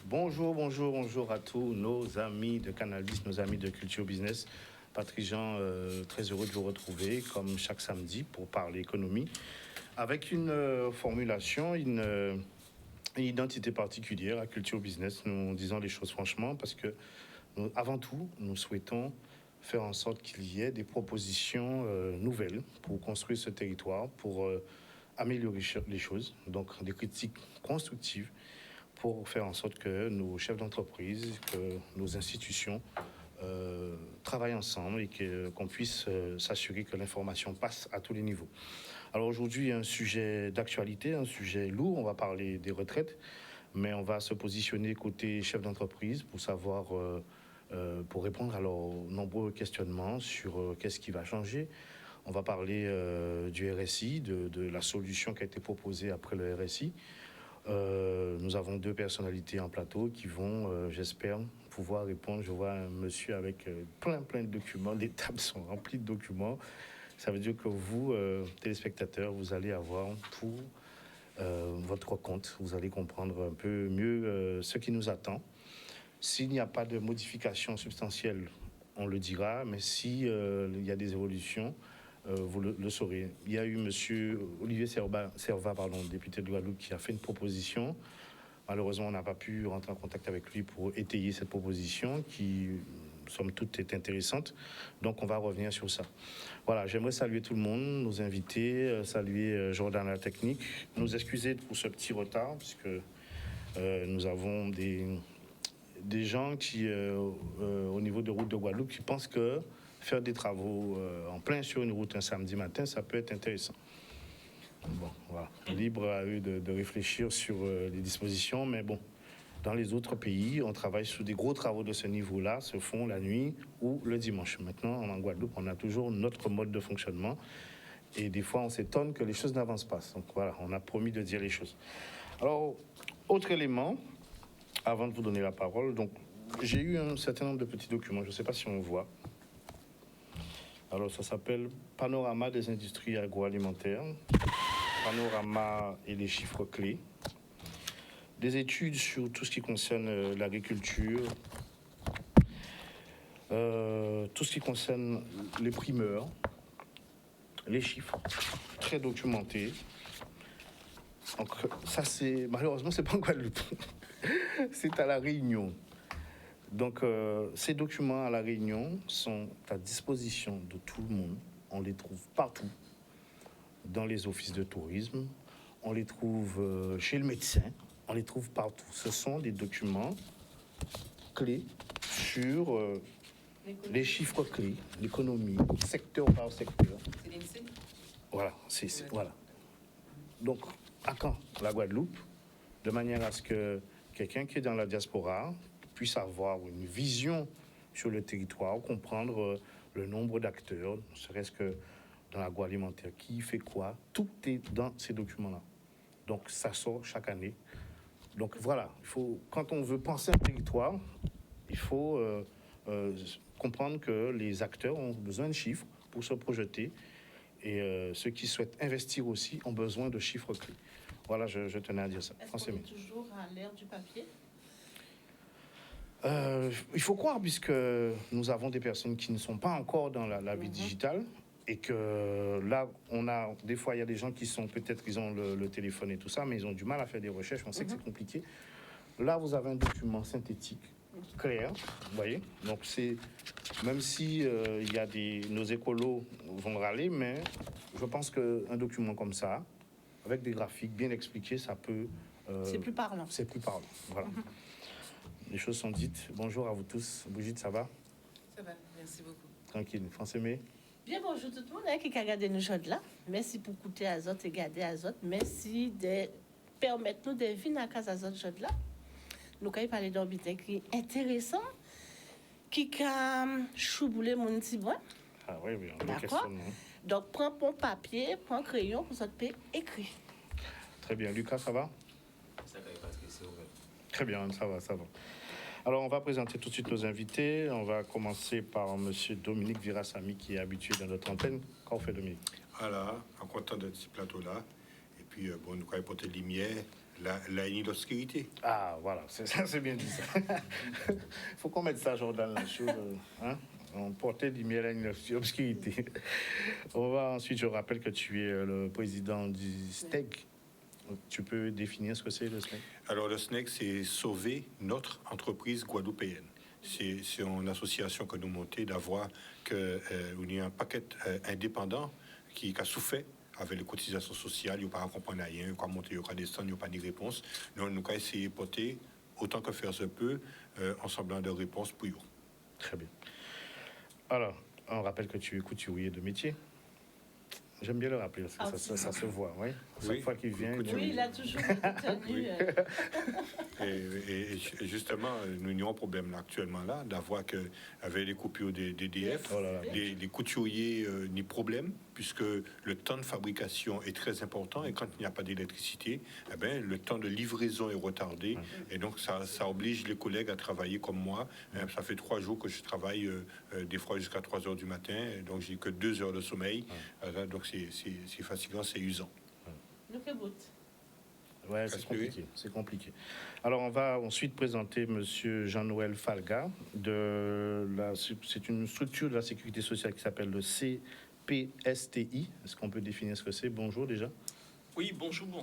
Bonjour à tous nos amis de Cannabis, nos amis de Culture Business. Patrick Jean, très heureux de vous retrouver comme chaque samedi pour parler économie avec une formulation, une identité particulière à Culture Business. Nous disons les choses franchement parce que avant tout, nous souhaitons faire en sorte qu'il y ait des propositions nouvelles pour construire ce territoire, pour améliorer les choses, donc des critiques constructives pour faire en sorte que nos chefs d'entreprise, que nos institutions travaillent ensemble et qu'on puisse s'assurer que l'information passe à tous les niveaux. Alors aujourd'hui, un sujet d'actualité, un sujet lourd, on va parler des retraites, mais on va se positionner côté chef d'entreprise pour savoir, pour répondre à leurs nombreux questionnements sur qu'est-ce qui va changer. On va parler du RSI, de la solution qui a été proposée après le RSI. Nous avons deux personnalités en plateau qui vont, j'espère, pouvoir répondre. Je vois un monsieur avec plein de documents. Les tables sont remplies de documents. Ça veut dire que vous, téléspectateurs, vous allez avoir pour votre compte. Vous allez comprendre un peu mieux ce qui nous attend. S'il n'y a pas de modification substantielle, on le dira. Mais s'il y a des évolutions, vous le saurez. Il y a eu M. Olivier Serva, député de Guadeloupe, qui a fait une proposition. Malheureusement, on n'a pas pu rentrer en contact avec lui pour étayer cette proposition qui, somme toute, est intéressante. Donc, on va revenir sur ça. Voilà, j'aimerais saluer tout le monde, nos invités, saluer Jordan à la technique, nous excuser pour ce petit retard, puisque nous avons des gens qui, au niveau de route de Guadeloupe, qui pensent que faire des travaux en plein sur une route un samedi matin, ça peut être intéressant. Bon, voilà. Libre à eux de réfléchir sur les dispositions, mais bon, dans les autres pays, on travaille sur des gros travaux de ce niveau-là, se font la nuit ou le dimanche. Maintenant, en Guadeloupe, on a toujours notre mode de fonctionnement et des fois, on s'étonne que les choses n'avancent pas. Donc voilà, on a promis de dire les choses. Alors, autre élément, avant de vous donner la parole, donc j'ai eu un certain nombre de petits documents, je ne sais pas si on voit. Alors, ça s'appelle Panorama des industries agroalimentaires, Panorama et les chiffres clés, des études sur tout ce qui concerne l'agriculture, tout ce qui concerne les primeurs, les chiffres, très documentés. Donc, ça, malheureusement, c'est pas en Guadeloupe, c'est à La Réunion. Donc, ces documents à La Réunion sont à disposition de tout le monde. On les trouve partout, dans les offices de tourisme, on les trouve chez le médecin, on les trouve partout. Ce sont des documents clés sur les chiffres clés, l'économie, secteur par secteur. C'est l'INSEE. Voilà, voilà. Donc, à quand la Guadeloupe, de manière à ce que quelqu'un qui est dans la diaspora puisse avoir une vision sur le territoire, comprendre le nombre d'acteurs, ne serait-ce que dans l'agroalimentaire, qui fait quoi, tout est dans ces documents-là. Donc ça sort chaque année. Donc voilà, quand on veut penser un territoire, il faut comprendre que les acteurs ont besoin de chiffres pour se projeter et ceux qui souhaitent investir aussi ont besoin de chiffres clés. Voilà, je tenais à dire ça. Est-ce qu'on est toujours à l'ère du papier? Il faut croire, puisque nous avons des personnes qui ne sont pas encore dans la vie digitale et que là, des fois, il y a des gens qui sont peut-être, ils ont le téléphone et tout ça, mais ils ont du mal à faire des recherches. On sait que c'est compliqué. Là, vous avez un document synthétique, clair, vous voyez. Donc, même si il y a nos écolos vont râler, mais je pense qu'un document comme ça, avec des graphiques bien expliqués, ça peut... c'est plus parlant. C'est plus parlant, voilà. Les choses sont dites. Bonjour à vous tous. Brigitte, ça va? Ça va, merci beaucoup. Tranquille. Français, mais... Bien, bonjour tout le monde qui a regardé nous choses là. Merci pour écouter Azot et garder Azot. Merci de permettre nous de venir à casa Azot choses là. Nous allons parler d'un butin qui est intéressant, qui a chouboulé mon petit bois. Ah oui, on a d'accord. Donc, prends ton papier, prends un crayon pour ça te écrire. Très bien. Lucas, ça va? Ça va, Patrick, c'est ouvert. Très bien, ça va. Alors, on va présenter tout de suite nos invités. On va commencer par monsieur Dominique Virassamy, qui est habitué dans notre antenne. Comment fait Dominique? Voilà, en content de ce plateau-là. Et puis, nous allons porter lumière la haine et l'obscurité. Ah, voilà, c'est bien dit ça. Il faut qu'on mette ça, Jordan, la chose. Hein? On portait du miel à une obscurité. On va ensuite, je rappelle que tu es le président du SNEG. Tu peux définir ce que c'est le SNEG? Alors le SNEG, c'est Sauver notre entreprise guadeloupéenne. C'est une association que nous montons d'avoir que il y a un paquet indépendant qui a souffert avec les cotisations sociales, il n'y a pas à comprendre rien, il n'y a pas monter, il n'y a pas descendre, il n'y a pas de réponse. Nous avons essayé de porter autant que faire se peut en semblant de réponse pour eux. Très bien. Alors, on rappelle que tu es couturier de métier. J'aime bien le rappeler, parce que ça se voit, oui. Chaque Oui. fois qu'il vient... Oui, il a toujours tenu. Et justement, nous n'avons un problème là, actuellement là, d'avoir que, avec les coupures des DF, Oh là là. les couturiers n'y problème, puisque le temps de fabrication est très important et quand il n'y a pas d'électricité, eh ben, le temps de livraison est retardé et donc ça oblige les collègues à travailler comme moi. Ça fait 3 jours que je travaille des fois jusqu'à 3 heures du matin, donc j'ai que 2 heures de sommeil, donc c'est fatigant, c'est usant. Nous que bout. Ouais, c'est compliqué, c'est compliqué. Alors, on va ensuite présenter Monsieur Jean-Noël Falga. C'est une structure de la sécurité sociale qui s'appelle le CPSTI. Est-ce qu'on peut définir ce que c'est? Bonjour déjà. Oui, bonjour.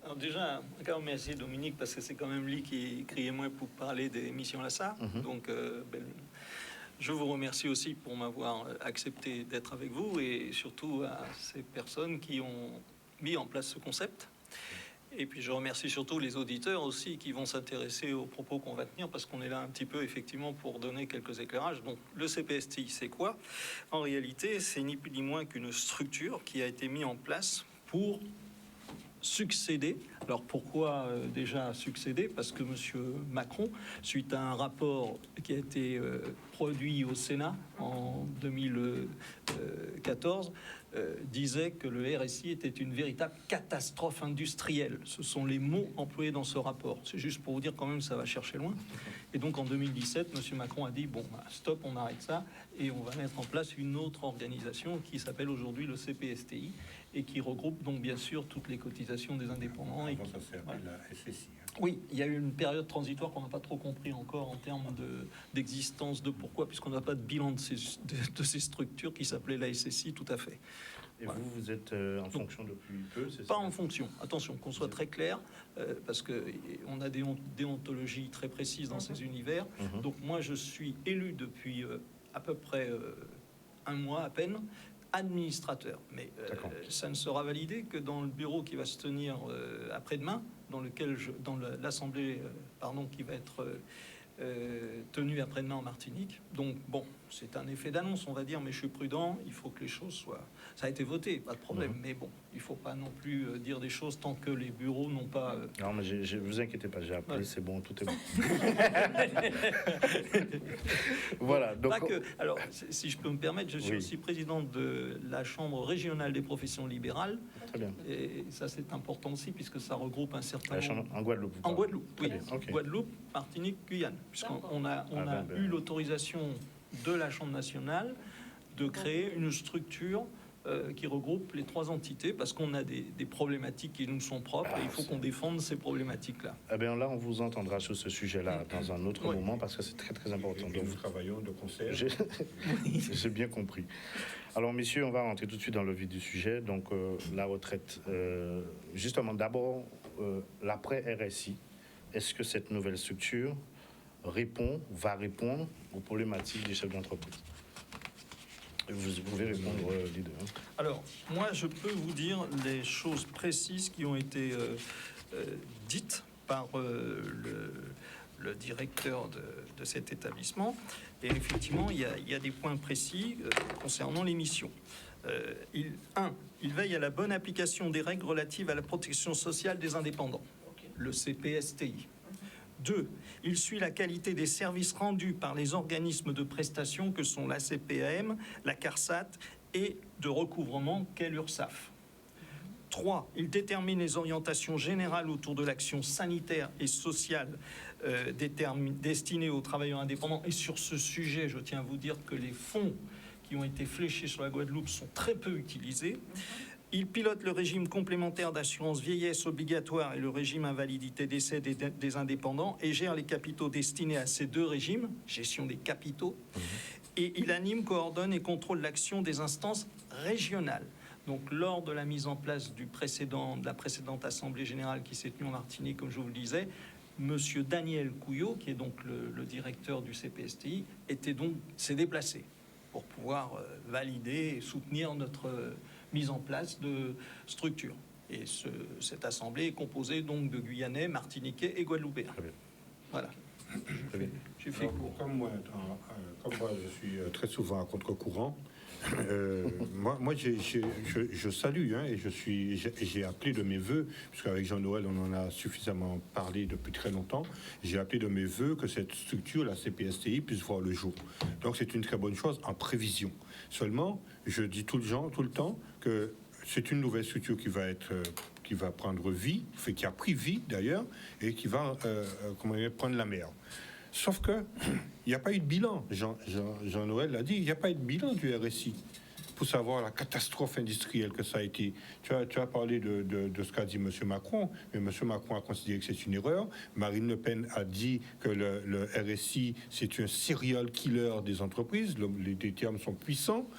Alors déjà, encore merci Dominique, parce que c'est quand même lui qui criait moins pour parler des missions LASA. Donc, je vous remercie aussi pour m'avoir accepté d'être avec vous et surtout à ces personnes qui ont mis en place ce concept. Et puis je remercie surtout les auditeurs aussi qui vont s'intéresser aux propos qu'on va tenir parce qu'on est là un petit peu effectivement pour donner quelques éclairages. Donc le CPSTI, c'est quoi? En réalité, c'est ni plus ni moins qu'une structure qui a été mise en place pour succéder. Alors pourquoi déjà succéder? Parce que M. Macron, suite à un rapport qui a été produit au Sénat en 2014, disait que le RSI était une véritable catastrophe industrielle. Ce sont les mots employés dans ce rapport. C'est juste pour vous dire quand même ça va chercher loin. Et donc en 2017, M. Macron a dit bon, stop, on arrête ça et on va mettre en place une autre organisation qui s'appelle aujourd'hui le CPSTI et qui regroupe donc bien sûr toutes les cotisations des indépendants. Et Avant, ça s'appelle la SSI. oui, il y a eu une période transitoire qu'on n'a pas trop compris encore en termes d'existence, de pourquoi, puisqu'on n'a pas de bilan de ces structures qui s'appelaient la SSI, tout à fait. Et voilà. vous êtes en fonction depuis peu, c'est ça? Pas en fonction, attention, qu'on soit très clair, parce qu'on a des déontologies très précises dans ces univers. Donc moi, je suis élu depuis à peu près 1 mois à peine, administrateur. Mais ça ne sera validé que dans le bureau qui va se tenir après-demain, dans l'assemblée qui va être tenue après-demain en Martinique. Donc bon, c'est un effet d'annonce, on va dire, mais je suis prudent, il faut que les choses soient... Ça a été voté, pas de problème, mais bon, il ne faut pas non plus dire des choses tant que les bureaux n'ont pas... Non, mais vous inquiétez pas, j'ai appelé, c'est bon, tout est bon. Voilà, donc... Alors, si je peux me permettre, je suis aussi président de la Chambre régionale des professions libérales. Très bien. Et ça, c'est important aussi, puisque ça regroupe un certain nombre... En Guadeloupe. En Guadeloupe, oui. Okay. Guadeloupe, Martinique, Guyane. Puisqu'on a eu l'autorisation de la Chambre nationale de créer une structure qui regroupe les 3 entités, parce qu'on a des problématiques qui nous sont propres et il faut qu'on défende ces problématiques-là. Eh bien là, on vous entendra sur ce sujet-là dans un autre moment, parce que c'est très très important. Donc nous travaillons de concert. J'ai bien compris. Alors messieurs, on va rentrer tout de suite dans le vif du sujet. Donc la retraite. Justement, d'abord, l'après-RSI. Est-ce que cette nouvelle structure va répondre aux problématiques des chefs d'entreprise? Vous pouvez répondre les deux. Alors, moi, je peux vous dire les choses précises qui ont été dites par le directeur de cet établissement. Et effectivement, il y a des points précis concernant les missions. Il veille à la bonne application des règles relatives à la protection sociale des indépendants, le CPSTI. 2. Il suit la qualité des services rendus par les organismes de prestation que sont la CPAM, la CARSAT et de recouvrement qu'est l'URSSAF. 3. Il détermine les orientations générales autour de l'action sanitaire et sociale destinée aux travailleurs indépendants. Et sur ce sujet, je tiens à vous dire que les fonds qui ont été fléchés sur la Guadeloupe sont très peu utilisés. Il pilote le régime complémentaire d'assurance vieillesse obligatoire et le régime invalidité décès des indépendants et gère les capitaux destinés à ces deux régimes, gestion des capitaux. Et il anime, coordonne et contrôle l'action des instances régionales. Donc, lors de la mise en place de la précédente Assemblée générale qui s'est tenue en Martinique, comme je vous le disais, Monsieur Daniel Couillot, qui est donc le directeur du CPSTI, s'est déplacé pour pouvoir valider et soutenir notre mise en place de structures. Et cette assemblée est composée donc de Guyanais, Martiniquais et Guadeloupéens. Très bien. Voilà. Très bien. J'ai fait court. Comme moi, je suis très souvent à contre-courant. Moi, je salue et j'ai appelé de mes voeux, puisqu'avec Jean-Noël, on en a suffisamment parlé depuis très longtemps. J'ai appelé de mes voeux que cette structure, la CPSTI, puisse voir le jour. Donc, c'est une très bonne chose en prévision. Seulement, je dis tout le temps que c'est une nouvelle structure qui va prendre vie, qui a pris vie d'ailleurs, et qui va prendre la mer. Sauf que il n'y a pas eu de bilan. Jean-Noël l'a dit, il n'y a pas eu de bilan du RSI pour savoir la catastrophe industrielle que ça a été. Tu as parlé de ce qu'a dit M. Macron, mais M. Macron a considéré que c'est une erreur. Marine Le Pen a dit que le RSI, c'est un serial killer des entreprises. Les termes sont puissants.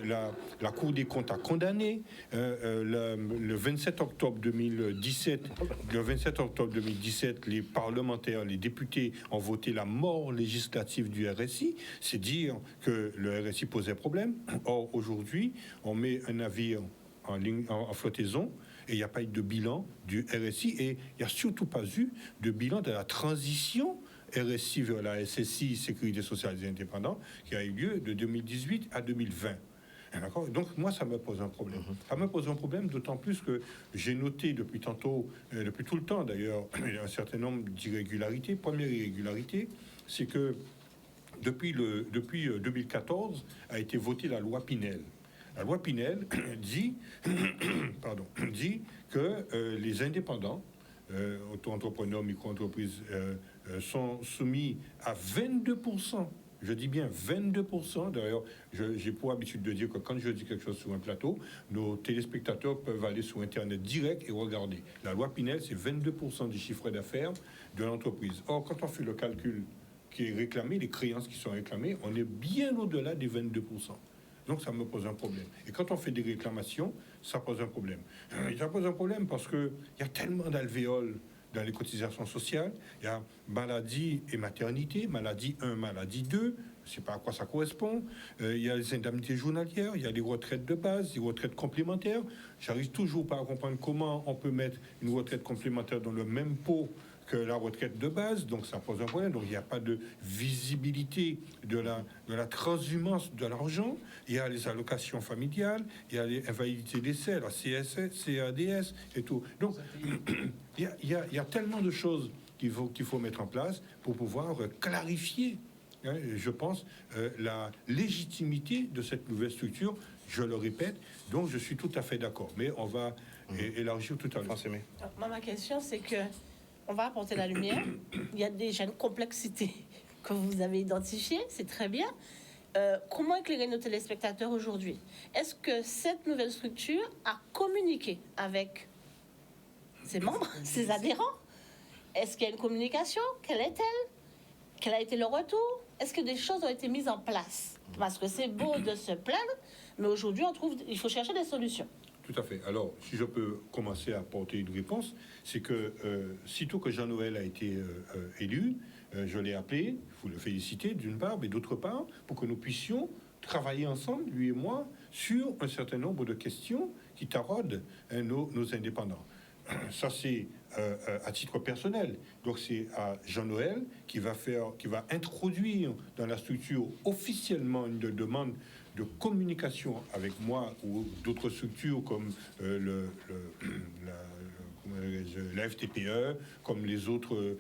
La Cour des comptes a condamné. Le 27 octobre 2017, les parlementaires, les députés ont voté la mort législative du RSI. C'est dire que le RSI posait problème. Or, aujourd'hui, on met un navire en flottaison et il n'y a pas eu de bilan du RSI et il n'y a surtout pas eu de bilan de la transition RSI vers la SSI, Sécurité sociale des indépendants, qui a eu lieu de 2018 à 2020. D'accord. Donc moi, ça me pose un problème. Ça me pose un problème, d'autant plus que j'ai noté depuis tout le temps d'ailleurs, un certain nombre d'irrégularités. Première irrégularité, c'est que depuis 2014 a été votée la loi Pinel. La loi Pinel dit que les indépendants, auto-entrepreneurs, micro-entreprises, sont soumis à 22%. Je dis bien 22%. D'ailleurs, j'ai pour habitude de dire que quand je dis quelque chose sur un plateau, nos téléspectateurs peuvent aller sur Internet direct et regarder. La loi Pinel, c'est 22% du chiffre d'affaires de l'entreprise. Or, quand on fait le calcul qui est réclamé, les créances qui sont réclamées, on est bien au-delà des 22%. Donc ça me pose un problème. Et quand on fait des réclamations, ça pose un problème. Ça pose un problème parce qu'il y a tellement d'alvéoles dans les cotisations sociales. Il y a maladie et maternité, maladie 1, maladie 2, je ne sais pas à quoi ça correspond. Il y a les indemnités journalières, il y a les retraites de base, les retraites complémentaires. J'arrive toujours pas à comprendre comment on peut mettre une retraite complémentaire dans le même pot que la retraite de base, donc ça pose un problème. Donc il n'y a pas de visibilité de la transhumance de l'argent. Il y a les allocations familiales, il y a les invalidités d'essai, la CSS, CADS et tout. Donc il y a tellement de choses qu'il faut mettre en place pour pouvoir clarifier, je pense, la légitimité de cette nouvelle structure. Je le répète, donc je suis tout à fait d'accord. Mais on va élargir tout à l'heure. Ma question, c'est que on va apporter la lumière. Il y a déjà une complexité que vous avez identifiée, c'est très bien. Comment éclairer nos téléspectateurs aujourd'hui? Est-ce que cette nouvelle structure a communiqué avec ses membres, ses adhérents? Est-ce qu'il y a une communication? Quelle est-elle? Quel a été le retour? Est-ce que des choses ont été mises en place? Parce que c'est beau de se plaindre, mais aujourd'hui, il faut chercher des solutions. Tout à fait. Alors, si je peux commencer à apporter une réponse, c'est que sitôt que Jean-Noël a été élu, je l'ai appelé, il faut le féliciter d'une part, mais d'autre part, pour que nous puissions travailler ensemble, lui et moi, sur un certain nombre de questions qui taraudent nos indépendants. Ça, c'est à titre personnel. Donc, c'est à Jean-Noël qui va introduire dans la structure officiellement une demande de communication avec moi ou d'autres structures comme la FTPE, comme les autres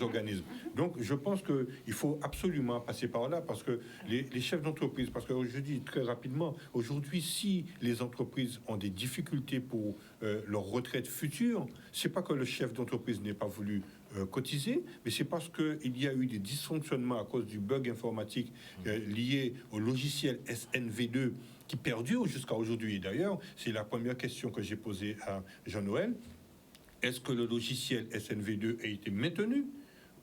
organismes. Donc, je pense qu'il faut absolument passer par là parce que les chefs d'entreprise, parce que je dis très rapidement, aujourd'hui, si les entreprises ont des difficultés pour leur retraite future, c'est pas que le chef d'entreprise n'ait pas voulu cotiser, mais c'est parce qu'il y a eu des dysfonctionnements à cause du bug informatique lié au logiciel SNV2 qui perdure jusqu'à aujourd'hui. Et d'ailleurs, c'est la première question que j'ai posée à Jean-Noël. Est-ce que le logiciel SNV2 a été maintenu?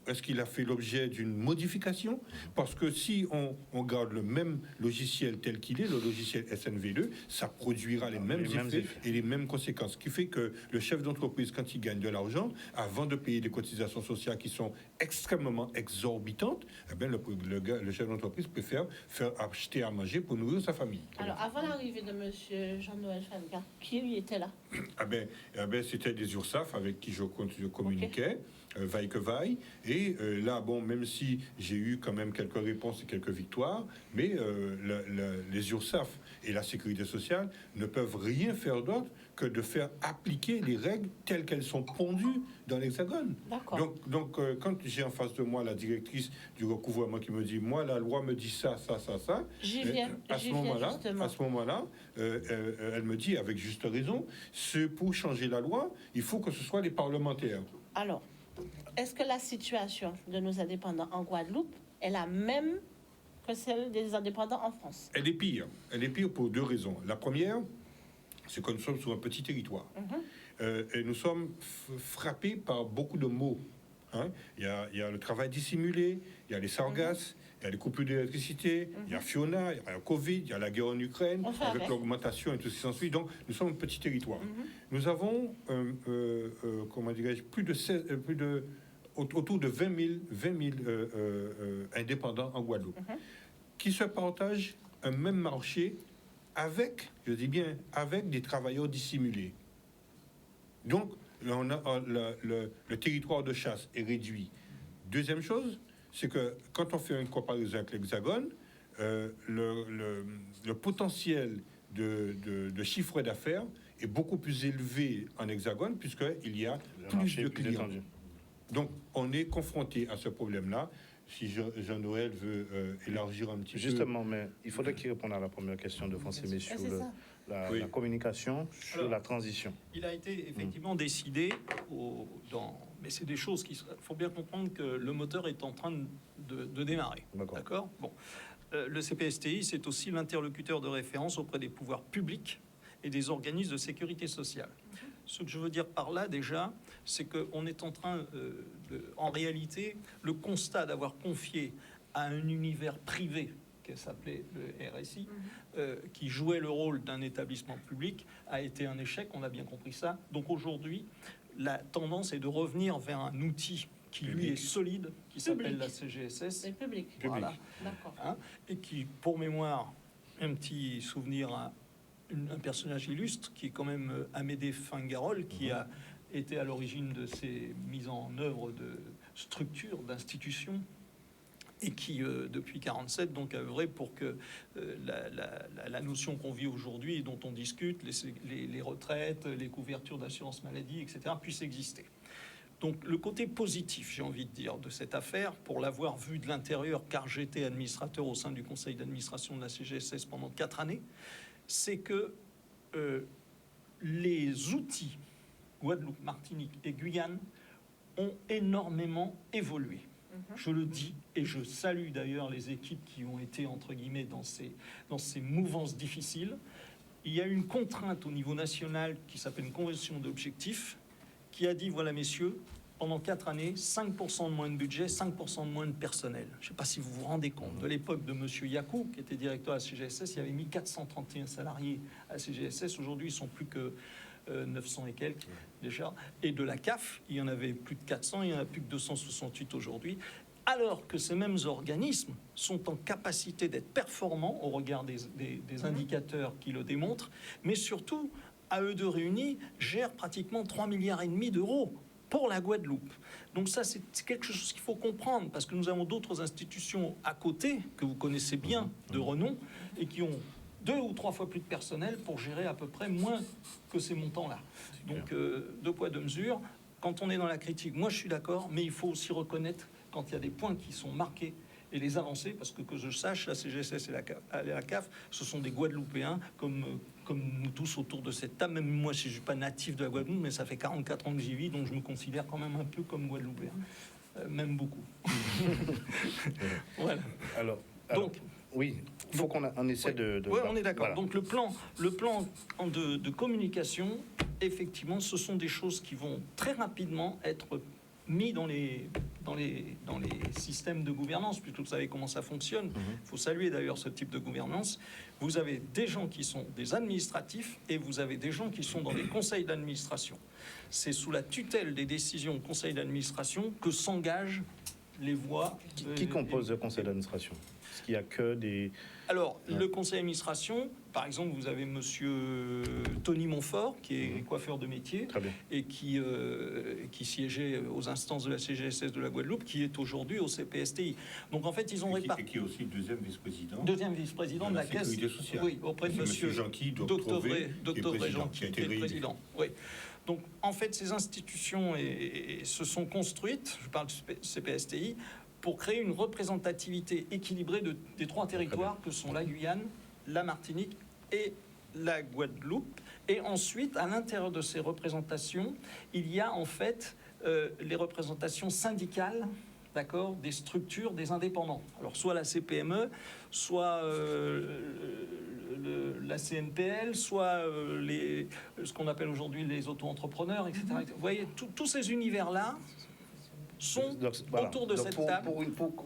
Est-ce qu'il a fait l'objet d'une modification? Parce que si on garde le même logiciel tel qu'il est, le logiciel SNV2, ça produira les mêmes effets et les mêmes conséquences. Ce qui fait que le chef d'entreprise, quand il gagne de l'argent, avant de payer des cotisations sociales qui sont extrêmement exorbitantes, eh bien, le chef d'entreprise préfère faire acheter à manger pour nourrir sa famille. Alors, avant l'arrivée de M. Jean-Noël Fanga, qui était là? C'était des URSAF avec qui je communiquais. Vaille que vaille. Et là, bon, même si j'ai eu quand même quelques réponses et quelques victoires, mais les URSAF et la sécurité sociale ne peuvent rien faire d'autre que de faire appliquer les règles telles qu'elles sont pondues dans l'Hexagone. Donc quand j'ai en face de moi la directrice du recouvrement qui me dit, moi, la loi me dit ça, j'y viens à ce moment-là, elle me dit, avec juste raison, pour changer la loi, il faut que ce soit les parlementaires. Alors, est-ce que la situation de nos indépendants en Guadeloupe est la même que celle des indépendants en France? Elle est pire. Elle est pire pour deux raisons. La première, c'est que nous sommes sur un petit territoire. Et nous sommes frappés par beaucoup de maux. Hein. Il y a le travail dissimulé, il y a les sargasses, il y a les coupures d'électricité, il y a Fiona, il y a le Covid, il y a la guerre en Ukraine, avec l'augmentation et tout ce qui s'ensuit. Donc, nous sommes un petit territoire. Nous avons, comment dirais-je, autour de 20 000 indépendants en Guadeloupe, qui se partagent un même marché avec, je dis bien, avec des travailleurs dissimulés. Donc, le territoire de chasse est réduit. Deuxième chose, c'est que quand on fait une comparaison avec l'Hexagone, le potentiel de chiffre d'affaires est beaucoup plus élevé en Hexagone, puisqu'il y a plus de clients. Donc, on est confronté à ce problème-là. Si Jean-Noël veut élargir un petit Justement, mais il faudrait qu'il réponde à la première question de Français sur la communication, sur la transition. Il a été effectivement décidé, mais c'est des choses il faut bien comprendre que le moteur est en train de démarrer. D'accord. Bon. Le CPSTI, c'est aussi l'interlocuteur de référence auprès des pouvoirs publics et des organismes de sécurité sociale. Ce que je veux dire par là, déjà, c'est qu'on est en train, en réalité, le constat d'avoir confié à un univers privé, qui s'appelait le RSI, qui jouait le rôle d'un établissement public, a été un échec, on a bien compris ça. Donc aujourd'hui, la tendance est de revenir vers un outil qui, lui, est solide, qui s'appelle la CGSS. C'est public. Voilà. D'accord. Hein, et qui, pour mémoire, un petit souvenir à un personnage illustre, qui est quand même Amédée Fingarol, qui a été à l'origine de ces mises en œuvre de structures, d'institutions, et qui, depuis 1947, donc, a œuvré pour que la notion qu'on vit aujourd'hui et dont on discute, les retraites, les couvertures d'assurance maladie, etc., puissent exister. Donc, le côté positif, j'ai envie de dire, de cette affaire, pour l'avoir vu de l'intérieur, car j'étais administrateur au sein du conseil d'administration de la CGSS pendant 4 années, c'est que les outils Guadeloupe, Martinique et Guyane ont énormément évolué. Je le dis, et je salue d'ailleurs les équipes qui ont été, entre guillemets, dans ces mouvances difficiles. Il y a une contrainte au niveau national qui s'appelle une convention d'objectifs, qui a dit, voilà messieurs, pendant 4 années, 5% de moins de budget, 5% de moins de personnel. Je ne sais pas si vous vous rendez compte. De l'époque de M. Yakou, qui était directeur à la CGSS, il y avait 1431 salariés à la CGSS. Aujourd'hui, ils sont plus que 900 et quelques déjà. Et de la CAF, il y en avait plus de 400, il y en a plus que 268 aujourd'hui. Alors que ces mêmes organismes sont en capacité d'être performants au regard des indicateurs qui le démontrent, mais surtout, à eux deux réunis, gèrent pratiquement 3,5 milliards d'euros pour la Guadeloupe. Donc ça, c'est quelque chose qu'il faut comprendre, parce que nous avons d'autres institutions à côté, que vous connaissez bien, de renom, et qui ont 2 ou 3 fois plus de personnel pour gérer à peu près moins que ces montants-là. Donc, 2 poids, 2 mesures. Quand on est dans la critique, moi je suis d'accord, mais il faut aussi reconnaître quand il y a des points qui sont marqués et les avancer, parce que je sache, la CGSS et la CAF, ce sont des Guadeloupéens, comme nous tous autour de cette table. Même moi, je ne suis pas natif de la Guadeloupe, mais ça fait 44 ans que j'y vis, donc je me considère quand même un peu comme Guadeloupéen. Même beaucoup. Voilà. Alors, donc, oui, faut qu'on essaie de... Oui, on est d'accord. Voilà. Donc le plan de communication, effectivement, ce sont des choses qui vont très rapidement être mis dans les systèmes de gouvernance, puisque vous savez comment ça fonctionne. Il faut saluer d'ailleurs ce type de gouvernance. Vous avez des gens qui sont des administratifs et vous avez des gens qui sont dans les conseils d'administration. C'est sous la tutelle des décisions du conseil d'administration que s'engagent les voix. Qui compose le conseil d'administration? Est-ce qu'il n'y a que des... Alors, le conseil d'administration, par exemple, vous avez monsieur Tony Montfort, qui est coiffeur de métier, Très bien. et qui siégeait aux instances de la CGSS de la Guadeloupe, qui est aujourd'hui au CPSTI. Donc, en fait, ils ont réparti... Et qui est aussi deuxième vice-président. Deuxième vice-président de la Caisse. Sécurité sociale. Oui, auprès de C'est monsieur Jean-Qui, Docteur qui Jean, a été qui est réélu. président. Oui. Donc, en fait, ces institutions se sont construites, je parle du CPSTI, pour créer une représentativité équilibrée des trois territoires que sont la Guyane, la Martinique et la Guadeloupe. Et ensuite, à l'intérieur de ces représentations, il y a en fait les représentations syndicales, d'accord, des structures des indépendants. Alors, soit la CPME, soit la CNPL, soit ce qu'on appelle aujourd'hui les auto-entrepreneurs, etc. Vous voyez, tous ces univers-là sont Donc, voilà. autour de Donc, cette pour, table.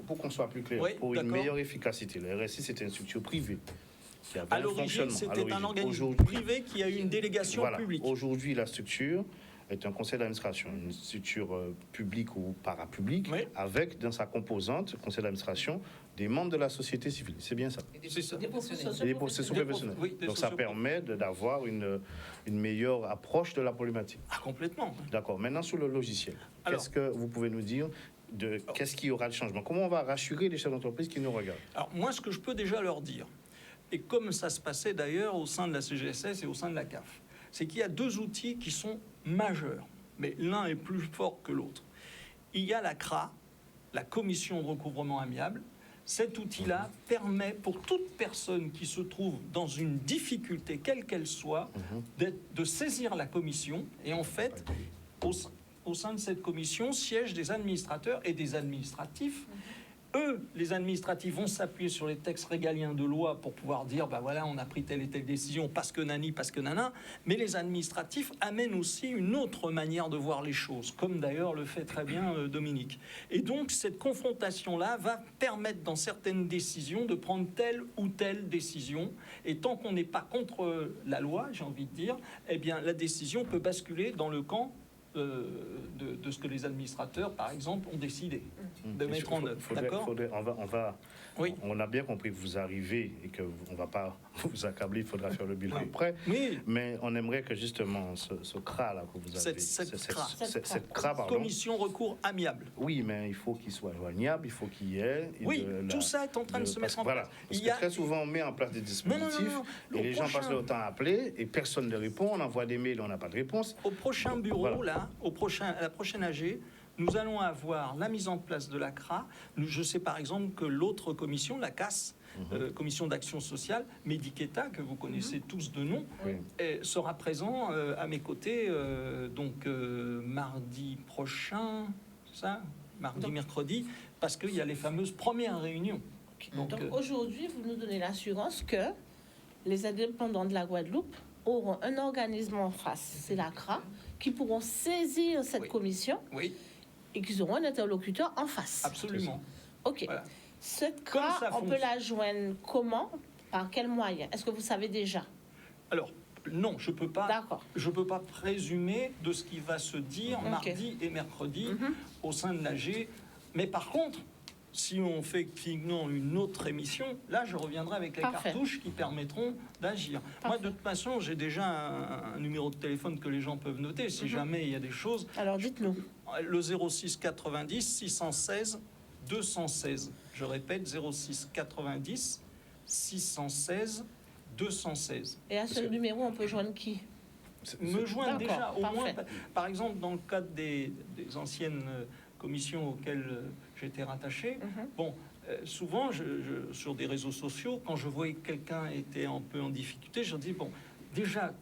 pour qu'on soit plus clair, Oui, pour une d'accord. meilleure efficacité, le RSI, c'était une structure privée qui avait À un l'origine, fonctionnement. c'était un organisme Aujourd'hui, privé qui a eu une délégation voilà. publique. Aujourd'hui, la structure est un conseil d'administration, une structure publique ou parapublique, Oui. avec dans sa composante, conseil d'administration, des membres de la société civile. C'est bien ça. C'est ça. Des professeurs Et des professionnels professionnels. Oui, des Donc ça socioprofessionnels. permet d'avoir une meilleure approche de la problématique. Ah, complètement. D'accord. Maintenant, sur le logiciel, Alors. qu'est-ce que vous pouvez nous dire qu'est-ce qu'il y aura de changement? Comment on va rassurer les chefs d'entreprise qui nous regardent? Alors, moi, ce que je peux déjà leur dire, et comme ça se passait d'ailleurs au sein de la CGSS et au sein de la CAF, c'est qu'il y a deux outils qui sont majeurs, mais l'un est plus fort que l'autre. Il y a la CRA, la Commission de recouvrement amiable. Cet outil-là permet pour toute personne qui se trouve dans une difficulté, quelle qu'elle soit, de saisir la commission. Et en fait, au sein de cette commission siègent des administrateurs et des administratifs. Eux, les administratifs, vont s'appuyer sur les textes régaliens de loi pour pouvoir dire, ben voilà, on a pris telle et telle décision parce que nani, parce que nana. Mais les administratifs amènent aussi une autre manière de voir les choses, comme d'ailleurs le fait très bien Dominique. Et donc, cette confrontation-là va permettre dans certaines décisions de prendre telle ou telle décision. Et tant qu'on n'est pas contre la loi, j'ai envie de dire, eh bien, la décision peut basculer dans le camp de ce que les administrateurs, par exemple, ont décidé de mettre en œuvre. D'accord ? Oui. On a bien compris que vous arrivez et que on ne va pas vous accabler, il faudra faire le bilan Oui. après. Oui. Mais on aimerait que justement ce CRA là que vous avez, cette CRA, pardon. Commission recours amiable. Oui, mais il faut qu'il soit joignable, il faut qu'il y ait. Oui, tout ça est en train de se mettre en place. Voilà, parce que très souvent on met en place des dispositifs Non. et les gens passent leur temps à appeler et personne ne répond. On envoie des mails, on n'a pas de réponse. Au prochain bureau, Voilà. à la prochaine AG, nous allons avoir la mise en place de la CRA. Je sais par exemple que l'autre commission, la CAS, Commission d'action sociale, Mediqueta, que vous connaissez tous de nom, Oui. sera présent à mes côtés mardi prochain, ça, mercredi, parce qu'il y a les fameuses premières réunions. Donc aujourd'hui, vous nous donnez l'assurance que les indépendants de la Guadeloupe auront un organisme en face, c'est la CRA, qui pourront saisir cette Oui. commission Oui, et qu'ils auront un interlocuteur en face. absolument. Ok. Voilà. Cette Comme CRA, ça on peut fonctionne. la joindre comment? Par quel moyen? Est-ce que vous savez déjà? Alors, non, je peux pas. D'accord. Je ne peux pas présumer de ce qui va se dire Ok. mardi et mercredi au sein de l'AG. Mais par contre, si on fait effectivement une autre émission, là, je reviendrai avec les Parfait. cartouches qui permettront d'agir. Moi, de toute façon, j'ai déjà un numéro de téléphone que les gens peuvent noter si jamais il y a des choses. Alors dites-nous. Le 06 90 616 216. Je répète, 06 90 616 216. Et à ce numéro, on peut joindre qui? Me joindre déjà, D'accord, au moins, parfait. par exemple, dans le cadre des anciennes commissions auxquelles j'étais rattaché, bon, souvent, sur des réseaux sociaux, quand je voyais que quelqu'un était un peu en difficulté, je dis, bon, déjà,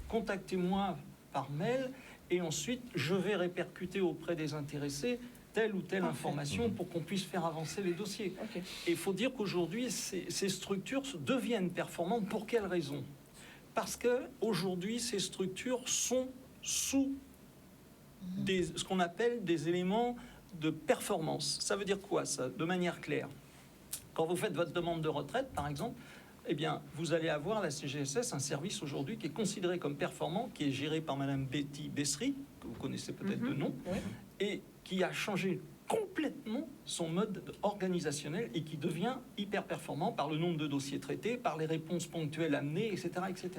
contactez-moi par mail, et ensuite, je vais répercuter auprès des intéressés telle ou telle Parfait. information pour qu'on puisse faire avancer les dossiers. Ok. Et il faut dire qu'aujourd'hui, ces structures deviennent performantes. Pour quelles raisons? Parce qu'aujourd'hui, ces structures sont sous ce qu'on appelle des éléments de performance. Ça veut dire quoi, ça, de manière claire? Quand vous faites votre demande de retraite, par exemple, eh bien, vous allez avoir la CGSS, un service aujourd'hui qui est considéré comme performant, qui est géré par Madame Betty Bessery, que vous connaissez peut-être de nom, Oui. et qui a changé complètement son mode organisationnel et qui devient hyper performant par le nombre de dossiers traités, par les réponses ponctuelles amenées, etc., etc.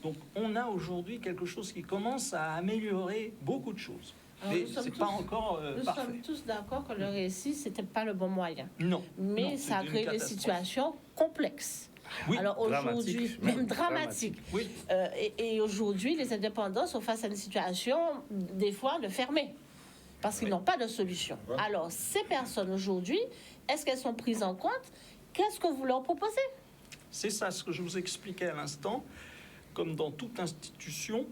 Donc, on a aujourd'hui quelque chose qui commence à améliorer beaucoup de choses. Alors, Mais nous sommes c'est tous- pas encore Nous parfait. sommes tous d'accord que le récit, c'était pas le bon moyen. Non. Mais Non, ça a c'est une créé des catastrophe. situations complexes. Oui, Alors aujourd'hui, dramatiques, même même dramatiques. oui. Et aujourd'hui, les indépendants sont face à une situation, des fois, de fermer. Parce qu'ils n'ont pas de solution. Voilà. Alors, ces personnes aujourd'hui, est-ce qu'elles sont prises en compte? Qu'est-ce que vous leur proposez? C'est ça ce que je vous expliquais à l'instant. Comme dans toute institution,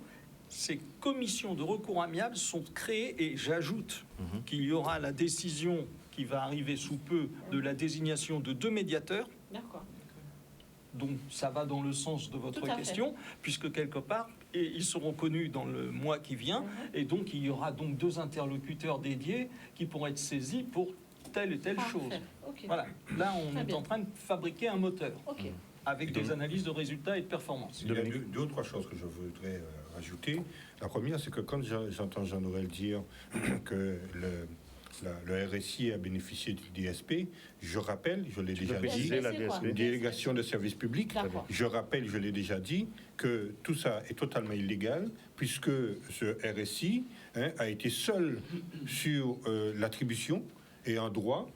ces commissions de recours amiable sont créées et j'ajoute qu'il y aura la décision qui va arriver sous peu de la désignation de 2 médiateurs. D'accord. Donc ça va dans le sens de votre Tout à fait. question, puisque quelque part, et ils seront connus dans le mois qui vient, et donc il y aura donc 2 interlocuteurs dédiés qui pourront être saisis pour telle et telle Parfait. chose. Ok. Voilà, là on Très est bien. en train de fabriquer un moteur Ok. avec des analyses de résultats et de performance. Il y a deux ou trois choses que je voudrais rajouter. La première, c'est que quand j'entends Jean-Noël dire que le RSI a bénéficié du DSP, je rappelle, je l'ai Tu peux déjà dit, préciser la C'est quoi? DSP? une délégation de service public. D'accord. Je rappelle, je l'ai déjà dit, que tout ça est totalement illégal, puisque ce RSI a été seul sur l'attribution et en droit.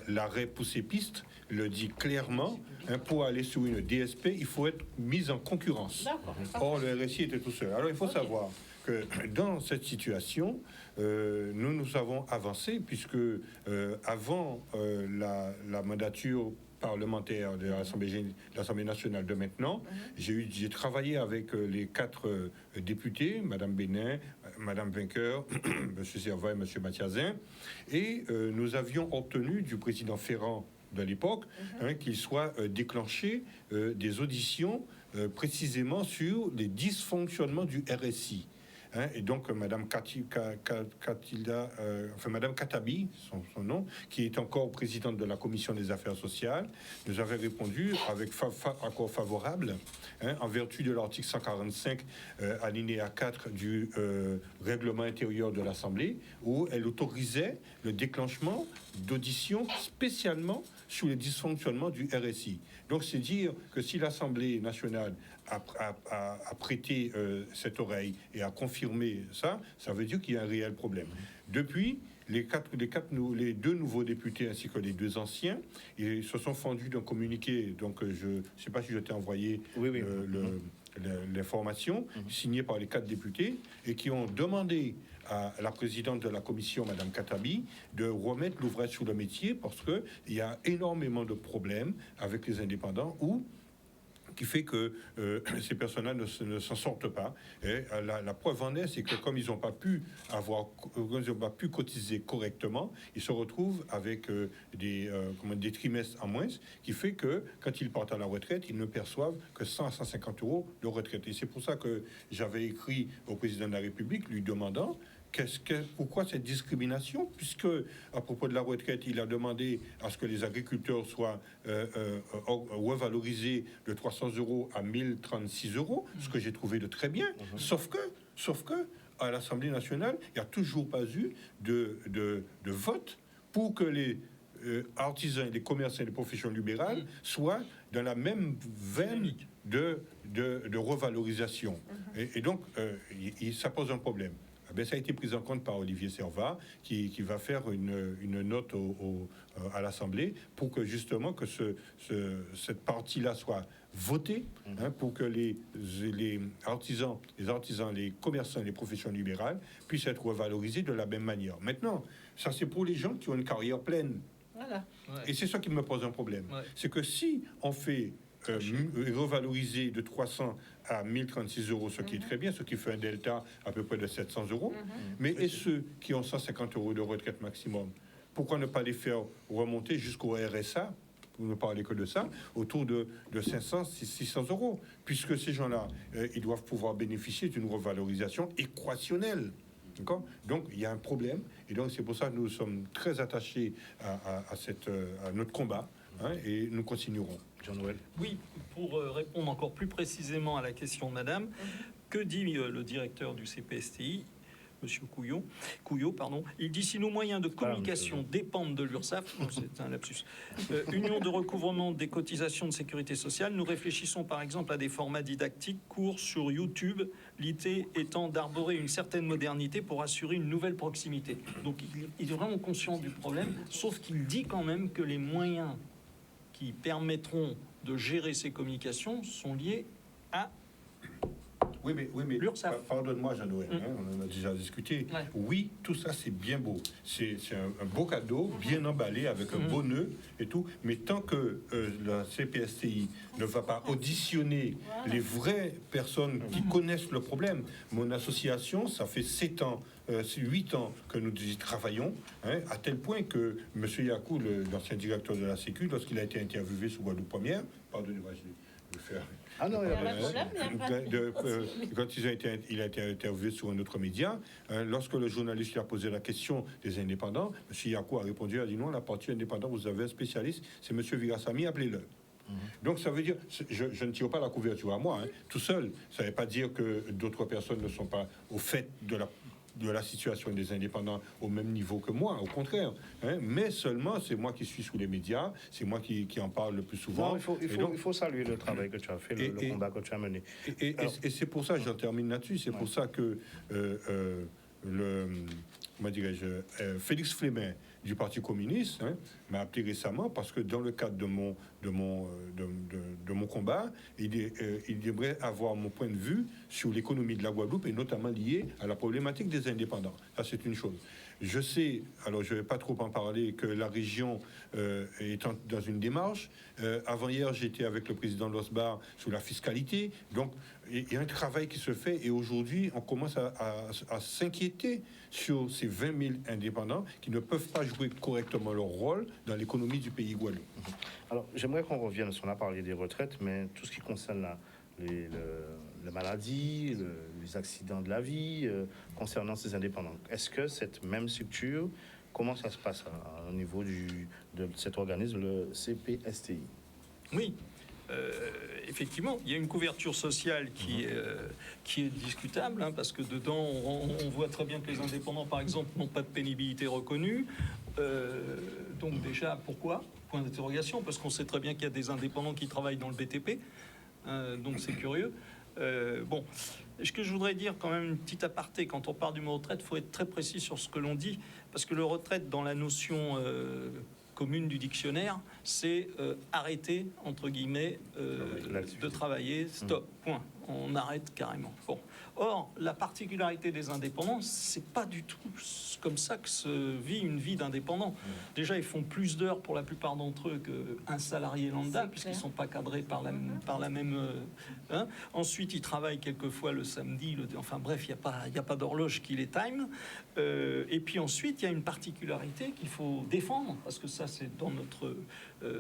L'arrêt Poussé-Piste le dit clairement, pour aller sur une DSP, il faut être mis en concurrence. D'accord. Or, le RSI était tout seul. Alors, il faut Ok. savoir que dans cette situation, nous avons avancé, puisque avant la mandature parlementaire de l'Assemblée nationale de maintenant, j'ai travaillé avec les 4 députés, Madame Bénin, Madame Vainqueur, Monsieur Servat et Monsieur Mathiazin, et nous avions obtenu du président Ferrand de l'époque qu'il soit déclenché des auditions précisément sur les dysfonctionnements du RSI. Et donc, Madame Madame Katabi, son nom, qui est encore présidente de la Commission des Affaires sociales, nous avait répondu avec accord favorable, en vertu de l'article 145, alinéa 4 du règlement intérieur de l'Assemblée, où elle autorisait le déclenchement d'auditions spécialement sur les dysfonctionnements du RSI. Donc, c'est dire que si l'Assemblée nationale a prêté cette oreille et a confirmé ça, ça veut dire qu'il y a un réel problème. Depuis, les 2 nouveaux députés ainsi que les 2 anciens, ils se sont fendus d'un communiqué. Donc, je ne sais pas si je t'ai envoyé Oui. l'information, signée par les 4 députés, et qui ont demandé à la présidente de la commission, Madame Katabi, de remettre l'ouvrage sur le métier, parce qu'il y a énormément de problèmes avec les indépendants qui fait que ces personnes-là ne s'en sortent pas. Et la preuve en est, c'est que comme ils n'ont pas pu cotiser correctement, ils se retrouvent avec des trimestres en moins, qui fait que quand ils partent à la retraite, ils ne perçoivent que 100 à 150 euros de retraite. Et c'est pour ça que j'avais écrit au président de la République lui demandant pourquoi cette discrimination, puisque à propos de la retraite, il a demandé à ce que les agriculteurs soient revalorisés de 300 euros à 1036 euros, ce que j'ai trouvé de très bien, sauf que à l'Assemblée nationale, il n'y a toujours pas eu de vote pour que les artisans, les commerçants et les professions libérales soient dans la même veine de revalorisation. Et donc, ça pose un problème. Ça a été pris en compte par Olivier Servat, qui va faire une note à l'Assemblée pour que justement que cette partie-là soit votée, pour que les artisans, les commerçants et les professions libérales puissent être revalorisés de la même manière. Maintenant, ça c'est pour les gens qui ont une carrière pleine. Voilà. Et c'est ça qui me pose un problème. Ouais. C'est que si on fait revaloriser de 300 à 1036 euros, ce qui est très bien, ce qui fait un delta à peu près de 700 euros. Mais et ceux qui ont 150 euros de retraite maximum, pourquoi ne pas les faire remonter jusqu'au RSA, pour ne parler que de ça, autour de 500, 600 euros, puisque ces gens-là, ils doivent pouvoir bénéficier d'une revalorisation équationnelle. D'accord ? Donc, il y a un problème, et donc c'est pour ça que nous sommes très attachés à notre combat, hein, et nous continuerons. Jean-Noël. Oui, pour répondre encore plus précisément à la question de Madame, que dit le directeur du CPSTI, Monsieur Couillot, pardon, il dit si nos moyens de communication dépendent de l'URSSAF, non, c'est un lapsus, Union de recouvrement des cotisations de sécurité sociale, nous réfléchissons par exemple à des formats didactiques courts sur YouTube, l'idée étant d'arborer une certaine modernité pour assurer une nouvelle proximité. Donc il est vraiment conscient du problème, sauf qu'il dit quand même que les moyens qui permettront de gérer ces communications sont liés à Oui, mais l'URSSAF. Pardonne-moi, Jean-Noël, on en a déjà discuté. Ouais. Oui, tout ça, c'est bien beau. C'est un beau cadeau, bien emballé, avec un beau nœud et tout. Mais tant que la CPSTI ne va pas auditionner les vraies personnes qui connaissent le problème, mon association, ça fait 7 ans, 8 ans que nous y travaillons, hein, à tel point que M. Yakou, l'ancien directeur de la Sécu, lorsqu'il a été interviewé sous Guadeloupe Première, pardonnez-moi, je vais faire... Ah non, il y a pas de problème, quand il a été interviewé sur un autre média, lorsque le journaliste lui a posé la question des indépendants, M. Yakou a répondu, il a dit non, la partie indépendante, vous avez un spécialiste, c'est M. Virassami, appelez-le. Donc ça veut dire, je ne tire pas la couverture à moi, hein, tout seul. Ça ne veut pas dire que d'autres personnes ne sont pas au fait de la situation des indépendants au même niveau que moi, au contraire. Hein, mais seulement, c'est moi qui suis sous les médias, c'est moi qui en parle le plus souvent. Non, il faut saluer le travail que tu as fait, le combat que tu as mené. Et c'est pour ça, j'en termine là-dessus, c'est pour ça que comment dirais-je, Félix Flémin du Parti communiste, hein, m'a appelé récemment parce que dans le cadre de mon combat, il aimerait avoir mon point de vue sur l'économie de la Guadeloupe et notamment lié à la problématique des indépendants. Ça, c'est une chose. Je sais, alors je ne vais pas trop en parler, que la région est dans une démarche. Avant-hier, j'étais avec le président de l'OSBAR sur la fiscalité. Donc, il y a un travail qui se fait et aujourd'hui, on commence à s'inquiéter sur ces 20 000 indépendants qui ne peuvent pas jouer correctement leur rôle dans l'économie du pays Guadeloupe. Alors, j'aimerais qu'on revienne, on a parlé des retraites, mais tout ce qui concerne les maladies, les accidents de la vie, concernant ces indépendants. Est-ce que cette même structure, comment ça se passe au niveau de cet organisme, le CPSTI? Oui, effectivement, il y a une couverture sociale qui est discutable, hein, parce que dedans, on voit très bien que les indépendants, par exemple, n'ont pas de pénibilité reconnue. Donc déjà, pourquoi? Point d'interrogation, parce qu'on sait très bien qu'il y a des indépendants qui travaillent dans le BTP, donc c'est curieux. Bon, ce que je voudrais dire quand même, une petite aparté, quand on parle du mot retraite, il faut être très précis sur ce que l'on dit, parce que le retraite, dans la notion commune du dictionnaire, c'est arrêter, entre guillemets, de travailler, stop, point. On arrête carrément. Bon. Or, la particularité des indépendants, c'est pas du tout comme ça que se vit une vie d'indépendant. Déjà, ils font plus d'heures pour la plupart d'entre eux qu'un salarié lambda, puisqu'ils ne sont pas cadrés par la même... hein. Ensuite, ils travaillent quelquefois le samedi, enfin bref, il n'y a pas d'horloge qui les time. Et puis ensuite, il y a une particularité qu'il faut défendre, parce que ça, c'est dans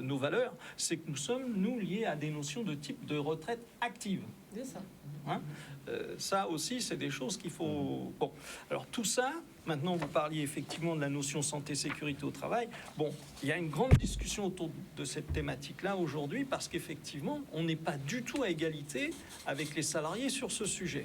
nos valeurs, c'est que nous sommes, nous, liés à des notions de type de retraite active. C'est ça. Hein, ça aussi, c'est des choses qu'il faut... Bon, alors tout ça, maintenant vous parliez effectivement de la notion santé-sécurité au travail. Bon, il y a une grande discussion autour de cette thématique-là aujourd'hui, parce qu'effectivement, on n'est pas du tout à égalité avec les salariés sur ce sujet.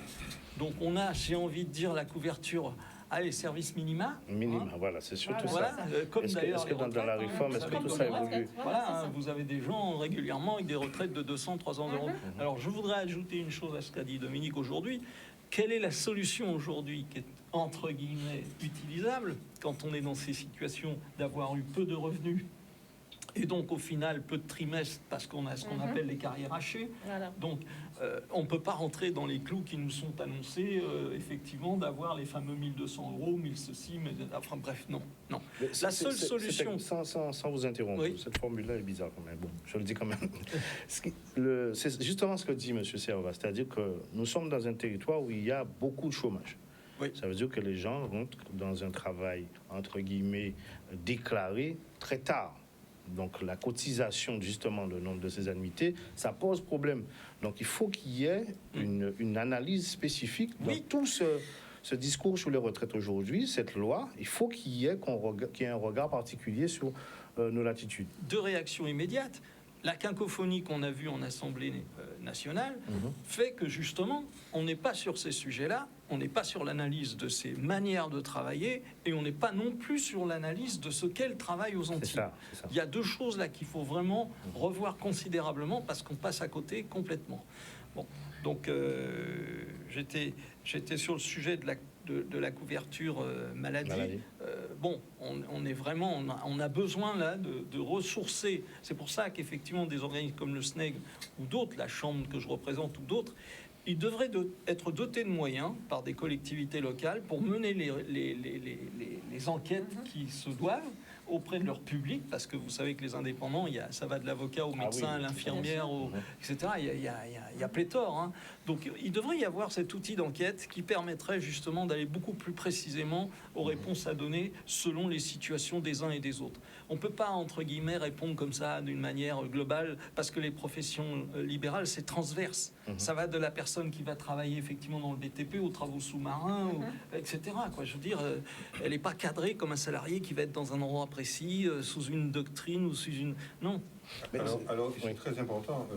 Donc on a, j'ai envie de dire, la couverture... Allez, service minima. Minima, voilà, c'est surtout voilà, ça. comme d'ailleurs, est-ce que dans la réforme, est-ce que tout ça évolue? Voilà, hein, vous avez des gens régulièrement avec des retraites de 200, 300 euros. Alors, je voudrais ajouter une chose à ce qu'a dit Dominique aujourd'hui. Quelle est la solution aujourd'hui qui est, entre guillemets, utilisable quand on est dans ces situations d'avoir eu peu de revenus et donc, au final, peu de trimestres parce qu'on a ce qu'on appelle les carrières hachées. Voilà. Donc, on ne peut pas rentrer dans les clous qui nous sont annoncés, effectivement, d'avoir les fameux 1200 euros, 1000 ceci, mais enfin bref, non. Mais La seule solution... Sans vous interrompre, Oui. cette formule-là est bizarre quand même. Bon, je le dis quand même. C'est justement ce que dit M. Servat, c'est-à-dire que nous sommes dans un territoire où il y a beaucoup de chômage. Oui. Ça veut dire que les gens rentrent dans un travail, entre guillemets, déclaré très tard. Donc la cotisation, justement, le nombre de ces annuités, ça pose problème. Donc il faut qu'il y ait une analyse spécifique dans Oui. tout ce discours sur les retraites aujourd'hui, cette loi. Il faut qu'il y ait un regard particulier sur nos latitudes. Deux réactions immédiates. La cacophonie qu'on a vue en Assemblée nationale fait que justement, on n'est pas sur ces sujets-là, on n'est pas sur l'analyse de ces manières de travailler et on n'est pas non plus sur l'analyse de ce qu'est le travail aux Antilles. C'est ça. Il y a deux choses là qu'il faut vraiment revoir considérablement parce qu'on passe à côté complètement. Bon, donc j'étais sur le sujet de la couverture maladie. Bon, on est vraiment, on a besoin là de ressourcer. C'est pour ça qu'effectivement des organismes comme le SNEG ou d'autres, la Chambre que je représente ou d'autres, ils devraient être dotés de moyens par des collectivités locales pour mener les enquêtes qui se doivent auprès de leur public, parce que vous savez que les indépendants, ça va de l'avocat au médecin, à l'infirmière, etc. Il y a pléthore. Hein. Donc il devrait y avoir cet outil d'enquête qui permettrait justement d'aller beaucoup plus précisément aux réponses à donner selon les situations des uns et des autres. On ne peut pas, entre guillemets, répondre comme ça d'une manière globale, parce que les professions libérales, c'est transverse. Ça va de la personne qui va travailler effectivement dans le BTP aux travaux sous-marins, etc. Quoi. Je veux dire, elle n'est pas cadrée comme un salarié qui va être dans un endroit précis, sous une doctrine ou sous une... Non. Alors c'est très important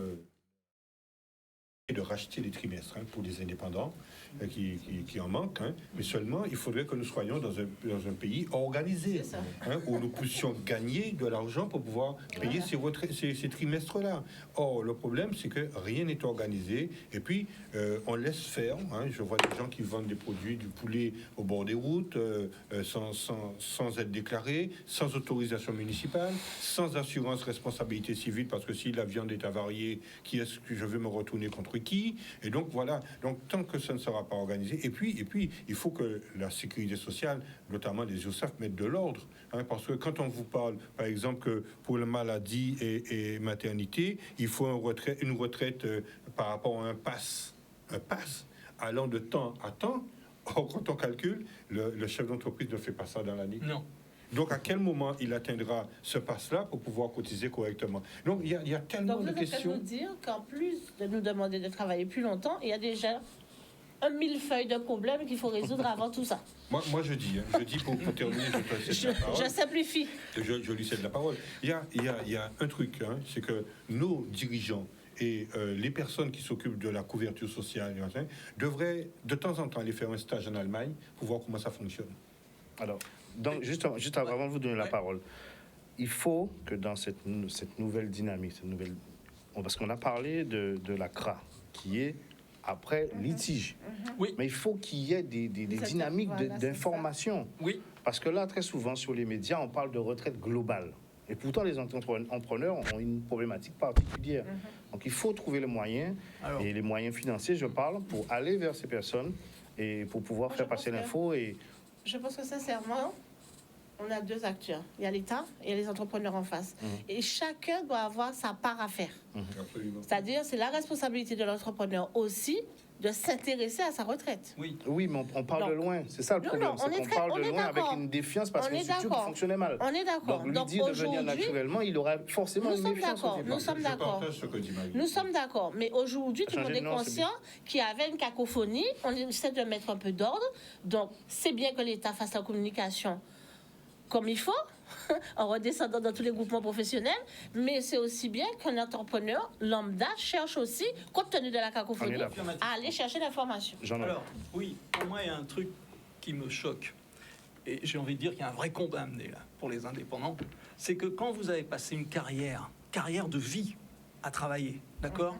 de racheter les trimestres pour les indépendants qui en manquent, mais seulement il faudrait que nous soyons dans un pays organisé, où nous puissions gagner de l'argent pour pouvoir payer ces trimestres-là. Or, le problème, c'est que rien n'est organisé, et puis on laisse faire. Je vois des gens qui vendent des produits, du poulet au bord des routes, sans être déclarés, sans autorisation municipale, sans assurance responsabilité civile, parce que si la viande est avariée, qui est-ce que je veux me retourner contre qui? Et donc voilà, donc tant que ça ne sera pas organisé, et puis il faut que la sécurité sociale, notamment les URSSAF, mettent de l'ordre, parce que quand on vous parle, par exemple, que pour la maladie et maternité, il faut une retraite par rapport à un pass allant de temps à temps. Or, quand on calcule, le chef d'entreprise ne fait pas ça dans l'année. Non. Donc, à quel moment il atteindra ce pass-là pour pouvoir cotiser correctement? Donc, il y a tellement de questions. Donc, vous êtes en train de nous dire qu'en plus de nous demander de travailler plus longtemps, il y a déjà un millefeuille de problèmes qu'il faut résoudre avant tout ça. Moi je dis pour terminer, je te cède la parole. Je simplifie. Je lui cède la parole. Il y a un truc, c'est que nos dirigeants et les personnes qui s'occupent de la couverture sociale devraient de temps en temps aller faire un stage en Allemagne pour voir comment ça fonctionne. Alors, donc, juste avant de vous donner la parole, il faut que dans cette nouvelle dynamique, parce qu'on a parlé de la CRA, qui est après litige. Oui. Mais il faut qu'il y ait des dynamiques d'information. Oui. Parce que là, très souvent, sur les médias, on parle de retraite globale. Et pourtant, les entrepreneurs ont une problématique particulière. Donc, il faut trouver les moyens, et les moyens financiers, je parle, pour aller vers ces personnes et pour pouvoir faire passer l'info. Je pense que sincèrement, on a deux acteurs. Il y a l'État et il y a les entrepreneurs en face. Et chacun doit avoir sa part à faire. Absolument. C'est-à-dire, c'est la responsabilité de l'entrepreneur aussi de s'intéresser à sa retraite. Oui, mais on parle de loin. C'est ça le problème. On parle de loin avec une défiance parce qu'une structure qui fonctionnait mal. On est d'accord. Donc, lui dire de venir naturellement, il aura forcément une défiance. Nous sommes d'accord. Nous sommes d'accord. Mais aujourd'hui, tout le monde est conscient qu'il y avait une cacophonie. On essaie de mettre un peu d'ordre. Donc, c'est bien que l'État fasse la communication comme il faut, en redescendant dans tous les groupements professionnels, mais c'est aussi bien qu'un entrepreneur lambda cherche aussi, compte tenu de la cacophonie, à aller chercher l'information. Alors, oui, pour moi, il y a un truc qui me choque, et j'ai envie de dire qu'il y a un vrai combat à mener là, pour les indépendants, c'est que quand vous avez passé une carrière de vie à travailler, d'accord?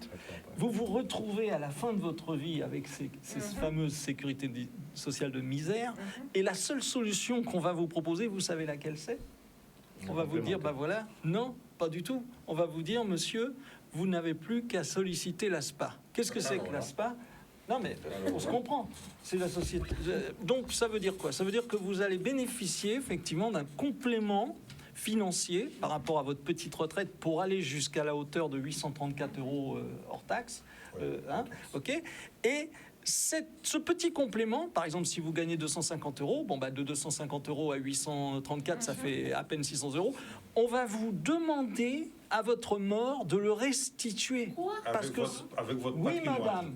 Vous vous retrouvez à la fin de votre vie avec ces fameuses sécurités sociales de misère, et la seule solution qu'on va vous proposer, vous savez laquelle c'est? On va vous dire, bah voilà, non, pas du tout. On va vous dire, monsieur, vous n'avez plus qu'à solliciter l'ASPA. Qu'est-ce que c'est que l'ASPA ? Non, mais on se comprend. C'est la société. Donc, ça veut dire quoi ? Ça veut dire que vous allez bénéficier effectivement d'un complément financier par rapport à votre petite retraite pour aller jusqu'à la hauteur de 834 € hors taxe. OK ? Et ce petit complément, par exemple, si vous gagnez 250 €, de 250 € à 834, ça fait à peine 600 €. On va vous demander à votre mort de le restituer. Quoi ? Avec votre Oui, patrimoine. madame.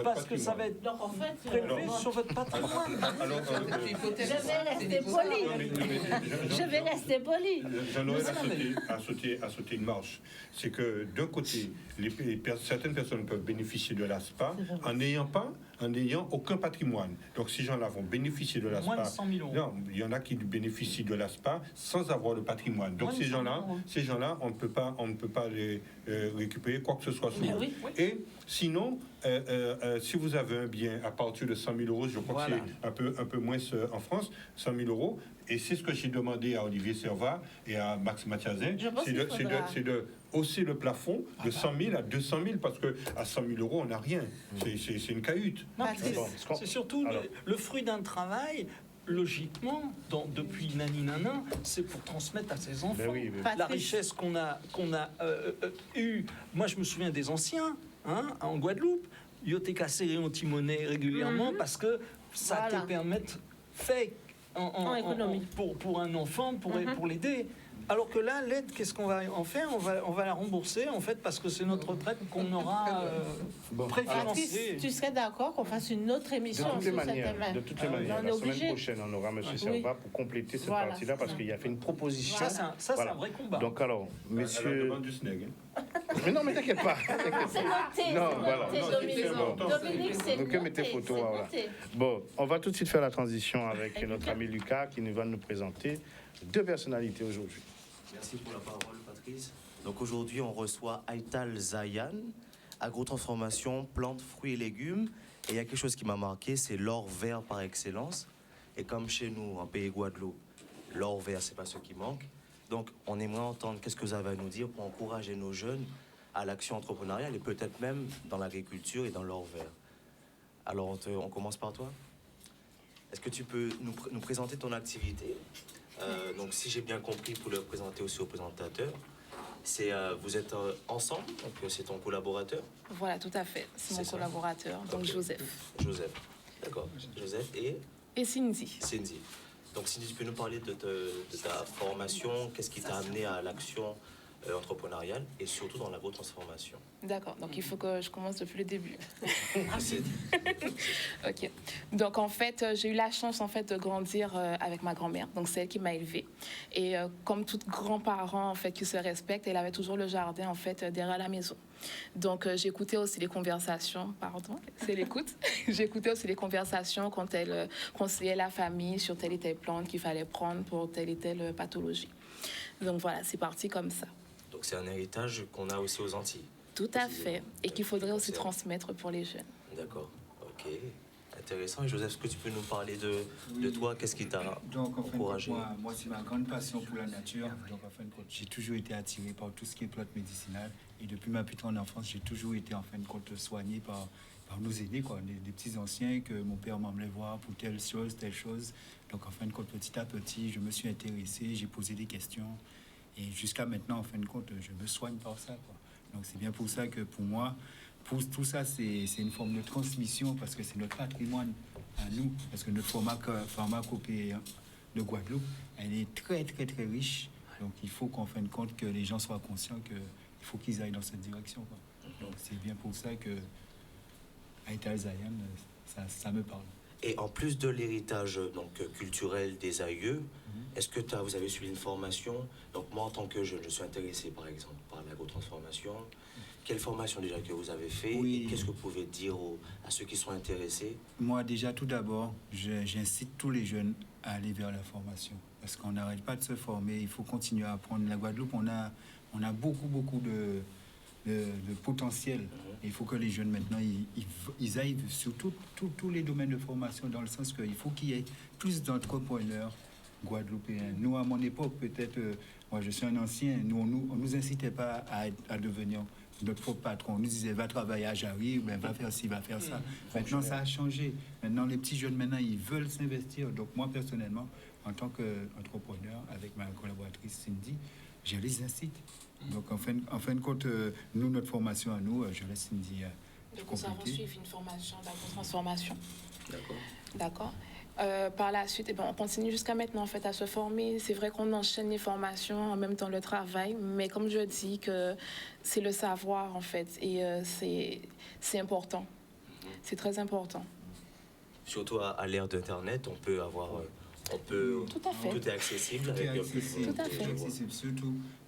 Parce que ça va être Donc en fait, prélevé sur votre patrimoine. Alors, je vais rester poli. Je vais rester poli. j'en aurais à sauter une marche. C'est que d'un côté, certaines personnes peuvent bénéficier de l'ASPA en n'ayant aucun patrimoine. Donc ces gens-là vont bénéficier de l'ASPA. Moins de 100 000 €. Non, il y en a qui bénéficient de l'ASPA sans avoir de patrimoine. Donc Moins de 100 000 €. ces gens-là, on ne peut pas les récupérer quoi que ce soit sur Mais eux. oui. Et sinon, si vous avez un bien à partir de 100 000 €, je crois Voilà. que c'est un peu moins en France, 100 000 €, et c'est ce que j'ai demandé à Olivier Servat et à Max Mathiazin, Je pense qu'il faudra. c'est de hausser le plafond de 100 000 à 200 000, parce qu'à 100 000 €, on n'a rien. C'est une cahute. Non, Patrice. c'est surtout Alors. le fruit d'un travail. Logiquement, depuis Nani-Nana, c'est pour transmettre à ses enfants Ben oui, mais- la Patrice. richesse qu'on a eue. Moi, je me souviens des anciens, en Guadeloupe. Ils étaient cassés en monnaie régulièrement parce que ça Voilà. te permet fait En économie. pour un enfant, pour l'aider. Alors que là, l'aide, qu'est-ce qu'on va en faire ? On va la rembourser, en fait, parce que c'est notre retraite qu'on aura Bon, Patrice, préfinancée. tu serais d'accord qu'on fasse une autre De émission toutes les sur cette manières, thématique? de toutes les manières, On est la semaine obligé. prochaine, on aura M. Oui. Servat pour compléter cette Voilà, partie-là, parce c'est qu'il a fait une proposition. Ça, c'est un Voilà. vrai combat. Donc alors, Elle monsieur... demande du SNEG. Mais non, mais t'inquiète pas. C'est noté, Non, c'est voilà. noté, Non, Dominique. c'est bon. Dominique, c'est Donc, noté, mettez photo, c'est voilà. noté. Bon, on va tout de suite faire la transition avec notre ami Lucas qui va nous présenter deux personnalités aujourd'hui. Merci pour la parole, Patrice. Donc aujourd'hui, on reçoit Aital Zayan, agrotransformation, plantes, fruits et légumes. Et il y a quelque chose qui m'a marqué, c'est l'or vert par excellence. Et comme chez nous, en pays Guadeloupe, l'or vert, c'est pas ce qui manque. Donc, on aimerait entendre qu'est-ce que vous avez à nous dire pour encourager nos jeunes à l'action entrepreneuriale et peut-être même dans l'agriculture et dans l'or vert. Alors, on commence par toi. Est-ce que tu peux nous présenter ton activité ? Donc, si j'ai bien compris, pour le présenter aussi au présentateur, vous êtes ensemble, donc c'est ton collaborateur, Voilà, tout à fait. C'est mon C'est ça. collaborateur, donc Ok. Joseph. Joseph. D'accord. Joseph et Et Cindy. Cindy. Donc, Cindy, tu peux nous parler de ta formation, qu'est-ce qui t'a amené à l'action entrepreneuriale et surtout dans l'agro-transformation. D'accord, donc il faut que je commence depuis le début. C'est- Ok. Donc en fait, j'ai eu la chance en fait de grandir avec ma grand-mère. Donc c'est elle qui m'a élevée. Et comme tout grands-parents en fait qui se respectent, elle avait toujours le jardin en fait derrière la maison. Donc j'écoutais aussi les conversations, pardon, c'est l'écoute. J'écoutais aussi les conversations quand elle conseillait la famille sur telle et telle plante qu'il fallait prendre pour telle et telle pathologie. Donc voilà, c'est parti comme ça. Donc, c'est un héritage qu'on a aussi aux Antilles. Tout à fait. Et qu'il faudrait aussi C'est- transmettre pour les jeunes. D'accord. Ok. Intéressant. Et Joseph, est-ce que tu peux nous parler de toi? Qu'est-ce qui t'a Donc, en fin de compte, encouragé? moi, c'est ma grande passion pour la nature. Donc, en fin de compte, j'ai toujours été attiré par tout ce qui est plantes médicinales. Et depuis ma plus tendre enfance, j'ai toujours été, en fin de compte, soigné par nos aînés, quoi, des petits anciens que mon père m'emmenait voir pour telle chose, telle chose. Donc, en fin de compte, petit à petit, je me suis intéressé, j'ai posé des questions. Et jusqu'à maintenant, en fin de compte, je me soigne par ça, quoi. Donc, c'est bien pour ça que, pour moi, pour tout ça, c'est une forme de transmission parce que c'est notre patrimoine à nous. Parce que notre pharmacopée de Guadeloupe, elle est très, très, très riche. Donc, il faut qu'en fin de compte, que les gens soient conscients qu'il faut qu'ils aillent dans cette direction, quoi. Donc, c'est bien pour ça que Aital Zayan, ça me parle. Et en plus de l'héritage donc culturel des aïeux, est-ce que vous avez suivi une formation? Donc moi, en tant que jeune, je suis intéressé par exemple par l'agro-transformation. Quelle formation déjà que vous avez fait? Oui. Et qu'est-ce que vous pouvez dire à ceux qui sont intéressés? Moi, déjà, tout d'abord, j'incite tous les jeunes à aller vers la formation. Parce qu'on n'arrête pas de se former, il faut continuer à apprendre. La Guadeloupe, on a beaucoup, beaucoup de potentiel. Et il faut que les jeunes, maintenant, ils aillent sur tous les domaines de formation, dans le sens qu'il faut qu'il y ait plus d'entrepreneurs guadeloupéens. Nous, à mon époque, peut-être, moi, je suis un ancien, on nous incitait pas à devenir notre patron nous disait va travailler à Jarry, ben, va faire ci, va faire ça. Maintenant, ça a changé. Maintenant, les petits jeunes, maintenant, ils veulent s'investir. Donc, moi, personnellement, en tant qu'entrepreneur, avec ma collaboratrice Cindy, je les incite. Donc, en fin de compte, nous, notre formation à nous, je laisse Cindy Donc, nous avons suivi une formation d'agrotransformation. D'accord. D'accord. Par la suite, on continue jusqu'à maintenant en fait à se former. C'est vrai qu'on enchaîne les formations en même temps le travail, mais comme je dis que c'est le savoir en fait et c'est important. C'est très important. Surtout à l'ère d'Internet, on peut avoir... Tout à fait. Tout est accessible. Tout est avec accessible, Tout à fait. tout est accessible,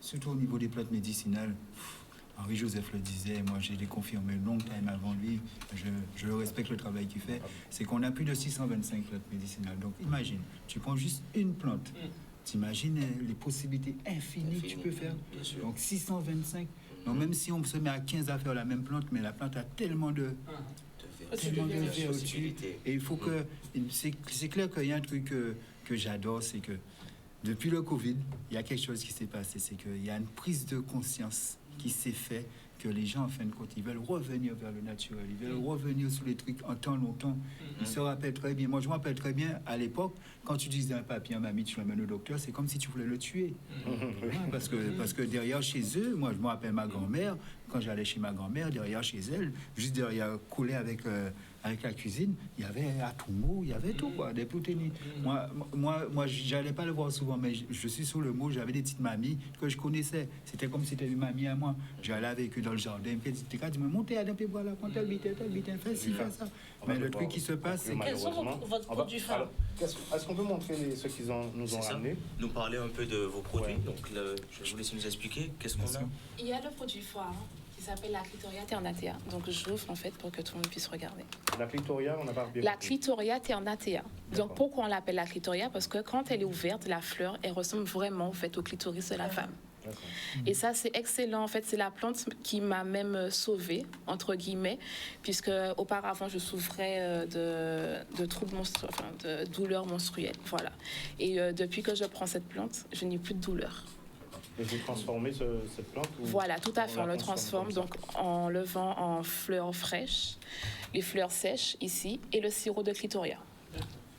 surtout au niveau des plantes médicinales. Henri-Joseph le disait, moi j'ai confirmé long time avant lui, je respecte le travail qu'il fait, c'est qu'on a plus de 625 plantes médicinales. Donc imagine, tu prends juste une plante, t'imagines les possibilités infinies que tu peux faire. Bien sûr. Donc 625. Donc même si on se met à 15 à faire la même plante, mais la plante a tellement de vertus. Et il faut que... C'est clair qu'il y a un truc que j'adore, c'est que depuis le Covid, il y a quelque chose qui s'est passé, c'est qu'il y a une prise de conscience qui s'est faite, que les gens, en fin de compte, ils veulent revenir vers le naturel, ils veulent revenir sur les trucs en temps longtemps. Ils se rappellent très bien. Moi, je me rappelle très bien, à l'époque, quand tu disais un papier à mamie, tu l'amènes au docteur, c'est comme si tu voulais le tuer. Parce que derrière, chez eux, moi, je me rappelle ma grand-mère, quand j'allais chez ma grand-mère, derrière chez elle, juste derrière, collé avec la cuisine, il y avait Atumo, il y avait tout, quoi, des protéines. Moi, j'allais pas le voir souvent, mais je suis sur le mot, j'avais des petites mamies que je connaissais. C'était comme si c'était une mamie à moi. J'allais avec eux dans le jardin, puis elle disait, montez à d'un peu, voilà, quand elle bitait, fais ci, fais ça. Mais le truc qui se passe, c'est que... Quels sont votre produit phare? Alors, est-ce qu'on peut montrer ce qu'ils nous ont ramené? Nous parler un peu de vos produits. Ouais. Donc, je vais vous laisser nous expliquer qu'est-ce qu'on a. Il y a le produit phare qui s'appelle la Clitoria ternatea. Donc j'ouvre en fait pour que tout le monde puisse regarder. La clitoria, on n'a pas bien La compris. Clitoria ternatea. D'accord. Donc pourquoi on l'appelle la Clitoria? Parce que quand elle est ouverte, la fleur, elle ressemble vraiment en fait au clitoris de la femme. D'accord. Et ça, c'est excellent. En fait, c'est la plante qui m'a même sauvée, entre guillemets, puisque auparavant, je souffrais de troubles menstruels, enfin, de douleurs menstruelles. Voilà. Et depuis que je prends cette plante, je n'ai plus de douleur. Et vous transformez cette plante ou Voilà, tout à fait. On la le transforme comme ça? donc en le vend en fleurs fraîches, les fleurs sèches ici, et le sirop de Clitoria.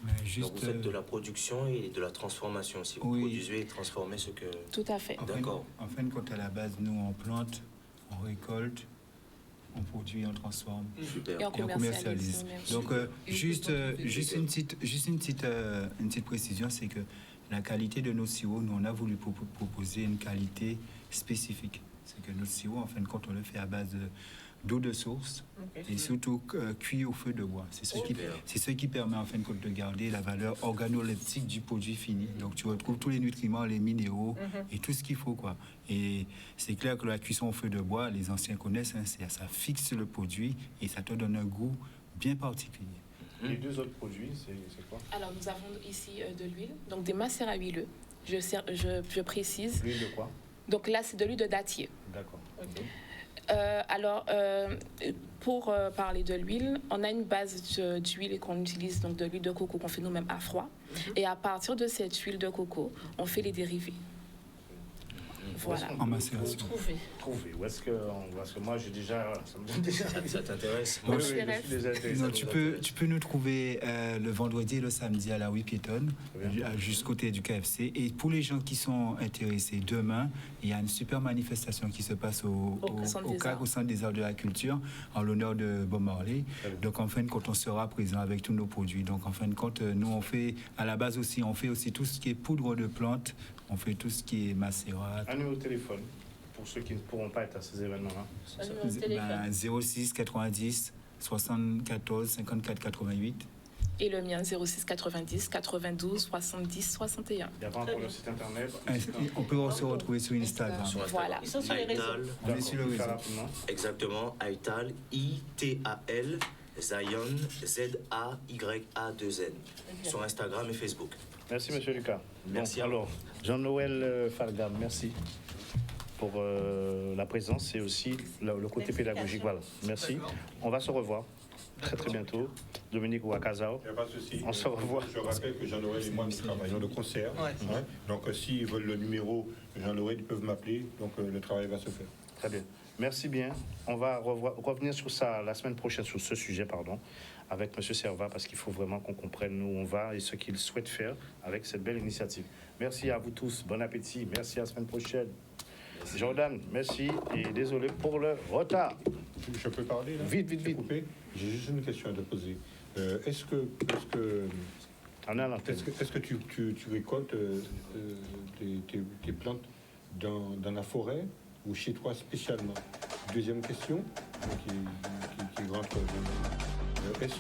Mais Donc, juste, vous faites de la production et de la transformation aussi. Vous Oui. produisez et transformez ce que... Tout à fait. D'accord. En fin de compte, à la base, nous, on plante, on récolte, on produit, on transforme. Super. Et on Et on commercialise. commercialise. Donc, juste une petite précision, c'est que la qualité de nos sirops, nous, on a voulu proposer une qualité spécifique. C'est que notre sirop, en fin de compte, on le fait à base d'eau de source et surtout cuit au feu de bois. C'est ce qui permet, en fin de compte, de garder la valeur organoleptique du produit fini. Donc, tu retrouves tous les nutriments, les minéraux et tout ce qu'il faut, quoi. Et c'est clair que la cuisson au feu de bois, les anciens connaissent, hein, ça fixe le produit et ça te donne un goût bien particulier. Les deux autres produits, c'est quoi? Alors, nous avons ici de l'huile, donc des macérats huileux. Je précise. L'huile de quoi? Donc là, c'est de l'huile de dattier. D'accord. Pour parler de l'huile, on a une base d'huile qu'on utilise, donc de l'huile de coco qu'on fait nous-mêmes à froid. Et à partir de cette huile de coco, on fait les dérivés. Voilà. En macération. Trouver. Où est-ce que moi j'ai déjà... Ça me donne déjà... Ça t'intéresse? Oui, Moi, oui, je suis déjà intéressé. Non, tu peux nous trouver le vendredi et le samedi à la rue piétonne, juste côté du KFC. Et pour les gens qui sont intéressés, demain, il y a une super manifestation qui se passe au Centre des Arts de la Culture en l'honneur de Bob Marley. Donc, en fin de compte, on sera présent avec tous nos produits. Donc, en fin de compte, nous, on fait, à la base aussi, on fait aussi tout ce qui est poudre de plantes, on fait tout ce qui est macérat. Un numéro de téléphone pour ceux qui ne pourront pas être à ces événements-là. Un numéro de téléphone. 06 90 74 54 88. Et le mien, 06 90 92 70 61. Il n'y a pas encore le site internet. On peut se retrouver sur Instagram. Sur Instagram. Voilà. Ils sont sur les réseaux. Aital, On est sur le réseau. exactement. Aital, ITAL, Zion, ZAYA2N. Sur Instagram et Facebook. Merci, Monsieur Lucas. Merci Bon, à vous. alors, Jean-Noël Falgam, merci pour la présence et aussi le côté pédagogique. Voilà, merci. On va se revoir très très bientôt. Dominique Ouakazao. Il n'y a pas de souci. On se revoit. Je rappelle que Jean-Noël et moi, nous travaillons de concert. Donc, s'ils veulent le numéro de Jean-Noël, ils peuvent m'appeler. Donc, le travail va se faire. Très bien. Merci bien. On va revenir sur ça la semaine prochaine, sur ce sujet, pardon, avec M. Servat, parce qu'il faut vraiment qu'on comprenne où on va et ce qu'il souhaite faire avec cette belle initiative. Merci à vous tous. Bon appétit. Merci à la semaine prochaine. Merci. Jordan, merci et désolé pour le retard. Je peux parler là? Vite, vite, vite. J'ai juste une question à te poser. Est-ce que tu récoltes tes plantes dans la forêt ou chez toi spécialement? Deuxième question qui rentre. Est-ce